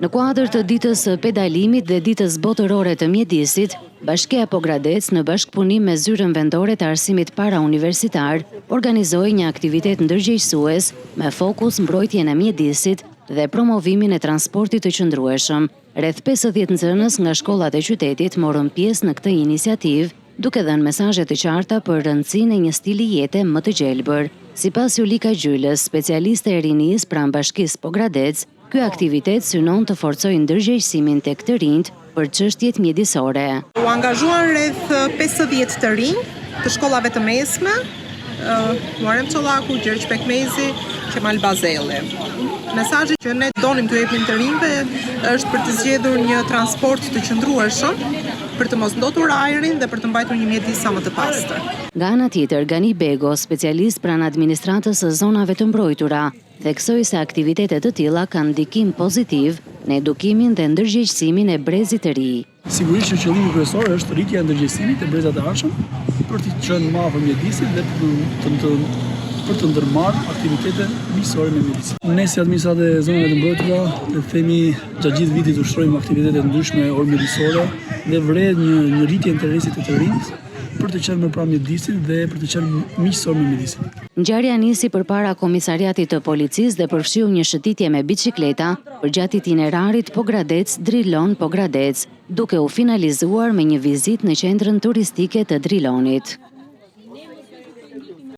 Në kuadër të ditës së pedalimit dhe ditës botërore të mjedisit, Bashkia Pogradec në bashkëpunim me Zyrën Vendore të Arsimit Parauniversitar organizoi një aktivitet ndërgjegjësues me fokus mbrojtjen e mjedisit dhe promovimin e transportit të qëndrueshëm. Rreth 50 nxënës nga shkollat e qytetit morën pjesë në këtë iniciativë, duke dhënë mesazhe të qarta për rëndësinë e një stili jete më të gjelbër. Sipas Julika Gjylës, specialiste e rinisë pranë Bashkisë Pogradec, ky aktivitet synon të forcojë ndërgjegjësimin tek të rinjt për çështjet mjedisore. U angazhuan rreth 50 të rinj të shkollave të mesme, Muharrem Çollaku, Gjergj Pekmezi, Kemal Bazelli. Mesazhi që ne donim t'u jepnim të rinjve është për të zgjedhur një transport të qëndrueshëm, për të mos ndotur ajrin dhe për të mbajtur një mjedis sa më të pastër. Nga ana tjetër, Gani Bego, specialist pranë administratës së zonave të mbrojtura, theksoi se aktivitetet të tilla kanë ndikim pozitiv në edukimin dhe ndërgjegjësimin e brezit të ri. Sigurisht që qëllimi kryesor është rritja e ndërgjegjësimit të brezave të ardhshëm për të qenë më afër mjedisit dhe për të ndërmarrë aktivitete miqësore me mjedisin. Ne si administratë e zonave të mbrojtura, le të themi gjatë gjithë vitit ushtrojmë aktivitete të ndryshme orë mjedisore dhe vret një rritje interesit të rinjt për të qenë më pranë mjedisit dhe për të qenë miqësor me mjedisin. Ngjarja nisi përpara komisariatit të policisë dhe përfshiu një shëtitje me biçikleta përgjatë itinerarit Pogradec-Drilon Pogradec, duke u finalizuar me një vizitë në qendrën turistike të Drilonit.